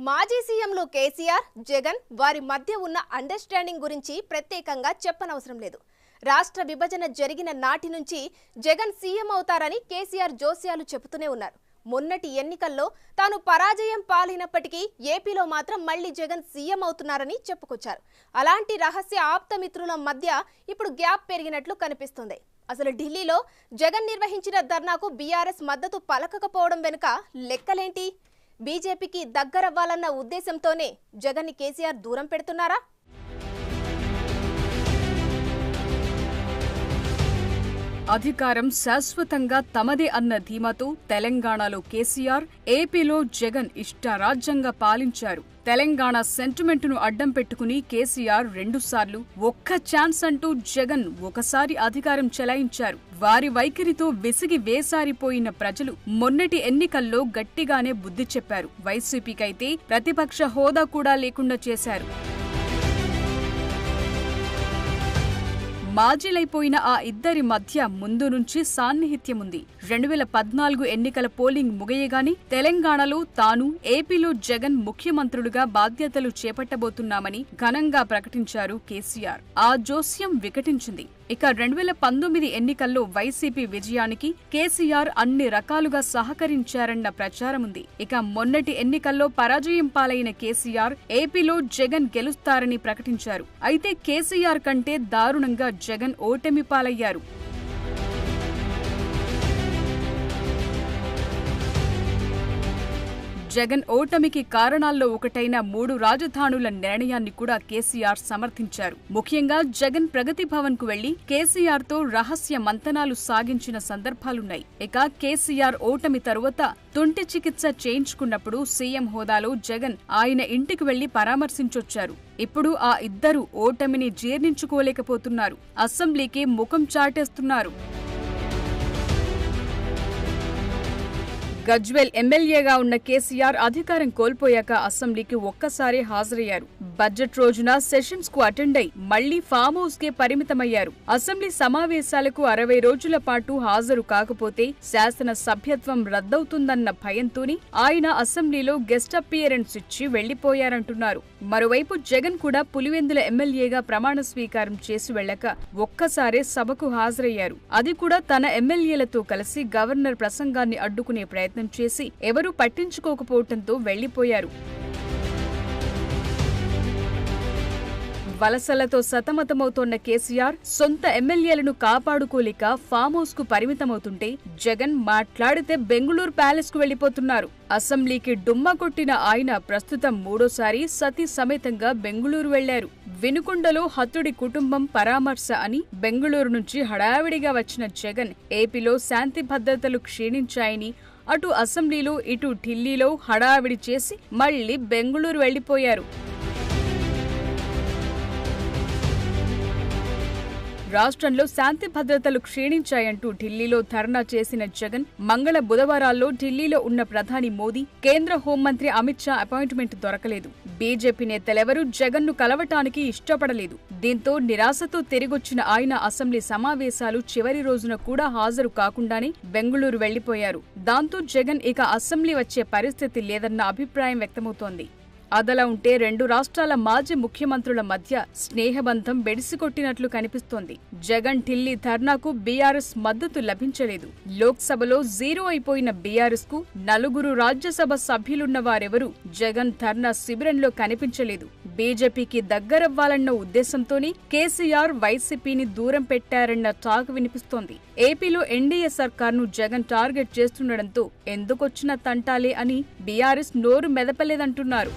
మాజీ సీఎంలు కేసీఆర్, జగన్ వారి మధ్య ఉన్న అండర్స్టాండింగ్ గురించి ప్రత్యేకంగా చెప్పనవసరం లేదు. రాష్ట్ర విభజన జరిగిన నాటి నుంచి జగన్ సీఎం అవుతారని కేసీఆర్ జోస్యాలు చెబుతూనే ఉన్నారు. మొన్నటి ఎన్నికల్లో తాను పరాజయం పాలైనప్పటికీ ఏపీలో మాత్రం మళ్లీ జగన్ సీఎం అవుతున్నారని చెప్పుకొచ్చారు. అలాంటి రహస్య ఆప్తమిత్రుల మధ్య ఇప్పుడు గ్యాప్ పెరిగినట్లు కనిపిస్తుంది. అసలు ఢిల్లీలో జగన్ నిర్వహించిన ధర్నాకు బీఆర్ఎస్ మద్దతు పలకకపోవడం వెనుక లెక్కలేంటి? బీజేపీకి దగ్గరవ్వాలన్న ఉద్దేశంతోనే జగన్ని కేసీఆర్ దూరం పెడుతున్నారా? అధికారం శాశ్వతంగా తమదే అన్న ధీమాతో తెలంగాణలో కేసీఆర్, ఏపీలో జగన్ ఇష్టారాజ్యంగా పాలించారు. తెలంగాణ సెంటిమెంటును అడ్డం పెట్టుకుని కేసీఆర్ 2 సార్లు, ఒక్క ఛాన్స్ అంటూ జగన్ ఒకసారి అధికారం చెలాయించారు. వారి వైఖరితో విసిగి వేసారిపోయిన ప్రజలు మొన్నటి ఎన్నికల్లో గట్టిగానే బుద్ధి చెప్పారు. వైసీపీకైతే ప్రతిపక్ష హోదా కూడా లేకుండా చేశారు. మాజీలైపోయిన ఆ ఇద్దరి మధ్య ముందు నుంచి సాన్నిహిత్యముంది. 2014 ఎన్నికల పోలింగ్ ముగియగానే తెలంగాణలో తాను, ఏపీలో జగన్ ముఖ్యమంత్రులుగా బాధ్యతలు చేపట్టబోతున్నామని ఘనంగా ప్రకటించారు కేసీఆర్. ఆ జోస్యం వికటించింది. ఇక 2019 ఎన్నికల్లో వైసీపీ విజయానికి కేసీఆర్ అన్ని రకాలుగా సహకరించారన్న ప్రచారముంది. ఇక మొన్నటి ఎన్నికల్లో పరాజయం పాలైన కేసీఆర్ ఏపీలో జగన్ గెలుస్తారని ప్రకటించారు. అయితే కేసీఆర్ కంటే దారుణంగా జగన్ ఓటమి పాలయ్యారు. జగన్ ఓటమికి కారణాల్లో ఒకటైన 3 రాజధానుల నిర్ణయాన్ని కూడా కేసీఆర్ సమర్థించారు. ముఖ్యంగా జగన్ ప్రగతి భవన్ కు వెళ్లి కేసీఆర్ తో రహస్య మంతనాలు సాగించిన సందర్భాలున్నాయి. ఇక కేసీఆర్ ఓటమి తరువాత తుంటి చికిత్స చేయించుకున్నప్పుడు సీఎం హోదాలో జగన్ ఆయన ఇంటికి వెళ్లి పరామర్శించొచ్చారు. ఇప్పుడు ఆ ఇద్దరు ఓటమిని జీర్ణించుకోలేకపోతున్నారు. అసెంబ్లీకి ముఖం చాటేస్తున్నారు. గజ్వేల్ ఎమ్మెల్యేగా ఉన్న కేసీఆర్ అధికారం కోల్పోయాక అసెంబ్లీకి ఒక్కసారే హాజరయ్యారు. బడ్జెట్ రోజున సెషన్స్ కు అటెండ్ అయి మళ్లీ ఫామ్ హౌస్ కే పరిమితమయ్యారు. అసెంబ్లీ సమావేశాలకు 60 రోజుల పాటు హాజరు కాకపోతే శాసన సభ్యత్వం రద్దవుతుందన్న భయంతోని ఆయన అసెంబ్లీలో గెస్ట్ అపియరెన్స్ ఇచ్చి వెళ్లిపోయారంటున్నారు. మరోవైపు జగన్ కూడా పులివెందుల ఎమ్మెల్యేగా ప్రమాణ స్వీకారం చేసి వెళ్లక ఒక్కసారే సభకు హాజరయ్యారు. అది కూడా తన ఎమ్మెల్యేలతో కలిసి గవర్నర్ ప్రసంగాన్ని అడ్డుకునే ప్రయత్నం చేసి ఎవరూ పట్టించుకోకపోవడంతో వెళ్లిపోయారు. వలసలతో సతమతమవుతోన్న కేసీఆర్ సొంత ఎమ్మెల్యేలను కాపాడుకోలేక ఫామ్ హౌస్ కు పరిమితమవుతుంటే జగన్ మాట్లాడితే బెంగుళూరు ప్యాలెస్ కు వెళ్లిపోతున్నారు. అసెంబ్లీకి డుమ్మా కొట్టిన ఆయన ప్రస్తుతం 3వ సారి సతీ సమేతంగా బెంగుళూరు వెళ్లారు. వినుకొండలో హతుడి కుటుంబం పరామర్శ అని బెంగుళూరు నుంచి హడావిడిగా వచ్చిన జగన్ ఏపీలో శాంతి భద్రతలు క్షీణించాయని అటు అసెంబ్లీలో ఇటు ఢిల్లీలో హడావిడి చేసి మళ్లీ బెంగుళూరు వెళ్లిపోయారు. రాష్ట్రంలో శాంతి భద్రతలు క్షీణించాయంటూ ఢిల్లీలో ధర్నా చేసిన జగన్ మంగళ బుధవారాల్లో ఢిల్లీలో ఉన్న ప్రధాని మోదీ, కేంద్ర హోంమంత్రి అమిత్ షా అపాయింట్మెంట్ దొరకలేదు. బీజేపీ నేతలెవరూ జగన్ను కలవటానికి ఇష్టపడలేదు. దీంతో నిరాశతో తిరిగొచ్చిన ఆయన అసెంబ్లీ సమావేశాలు చివరి రోజున కూడా హాజరు కాకుండానే బెంగుళూరు వెళ్లిపోయారు. దాంతో జగన్ ఇక అసెంబ్లీ వచ్చే పరిస్థితి లేదన్న అభిప్రాయం వ్యక్తమవుతోంది. అదలా ఉంటే 2 రాష్ట్రాల మాజీ ముఖ్యమంత్రుల మధ్య స్నేహబంధం బెడిసికొట్టినట్లు కనిపిస్తోంది. జగన్ ఢిల్లీ ధర్నాకు బీఆర్ఎస్ మద్దతు లభించలేదు. లోక్సభలో 0 అయిపోయిన బీఆర్ఎస్ కు 4 రాజ్యసభ సభ్యులున్న వారెవరూ జగన్ ధర్నా శిబిరంలో కనిపించలేదు. బీజేపీకి దగ్గరవ్వాలన్న ఉద్దేశంతోనే కేసీఆర్ వైసీపీని దూరం పెట్టారన్న టాక్ వినిపిస్తోంది. ఏపీలో ఎన్డీఏ సర్కార్ను జగన్ టార్గెట్ చేస్తుండటంతో ఎందుకొచ్చిన తంటాలే అని బీఆర్ఎస్ నోరు మెదపలేదంటున్నారు.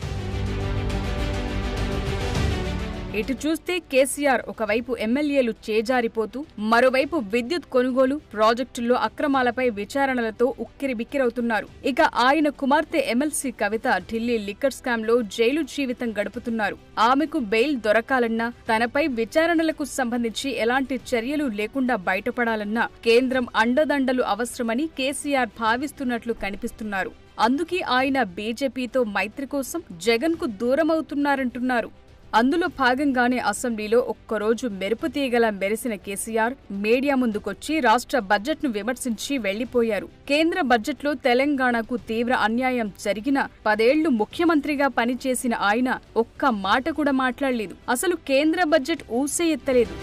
ఇటు చూస్తే కేసీఆర్ ఒకవైపు ఎమ్మెల్యేలు చేజారిపోతూ మరోవైపు విద్యుత్ కొనుగోలు ప్రాజెక్టుల్లో అక్రమాలపై విచారణలతో ఉక్కిరిబిక్కిరవుతున్నారు. ఇక ఆయన కుమార్తె ఎమ్మెల్సీ కవిత ఢిల్లీ లిక్కర్ స్కామ్ లో జైలు జీవితం గడుపుతున్నారు. ఆమెకు బెయిల్ దొరకాలన్నా తనపై విచారణలకు సంబంధించి ఎలాంటి చర్యలు లేకుండా బయటపడాలన్నా కేంద్రం అండదండలు అవసరమని కేసీఆర్ భావిస్తున్నట్లు కనిపిస్తున్నారు. అందుకే ఆయన బీజేపీతో మైత్రి కోసం జగన్ కు దూరమవుతున్నారంటున్నారు. అందులో భాగంగానే అసెంబ్లీలో ఒక్కరోజు మెరుపు తీగలా మెరిసిన కేసీఆర్ మీడియా ముందుకొచ్చి రాష్ట్ర బడ్జెట్ను విమర్శించి వెళ్లిపోయారు. కేంద్ర బడ్జెట్లో తెలంగాణకు తీవ్ర అన్యాయం జరిగిన 10 ఏళ్లు ముఖ్యమంత్రిగా పనిచేసిన ఆయన ఒక్క మాట కూడా మాట్లాడలేదు. అసలు కేంద్ర బడ్జెట్ ఊసే ఎత్తలేదు.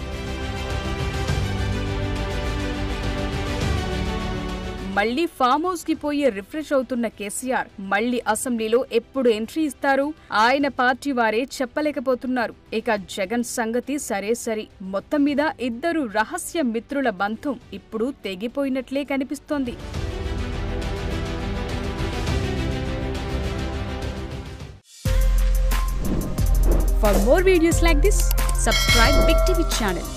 మళ్లీ ఫామ్ హౌస్ కి పోయి రిఫ్రెష్ అవుతున్న కేసీఆర్ మళ్లీ అసెంబ్లీలో ఎప్పుడు ఎంట్రీ ఇస్తారు ఆయన పార్టీ వారే చెప్పలేకపోతున్నారు. ఇక జగన్ సంగతి సరే సరి. మొత్తం మీద ఇద్దరు రహస్య మిత్రుల బంధం ఇప్పుడు తెగిపోయినట్లే కనిపిస్తోంది. For more videos like this, subscribe Big TV channel.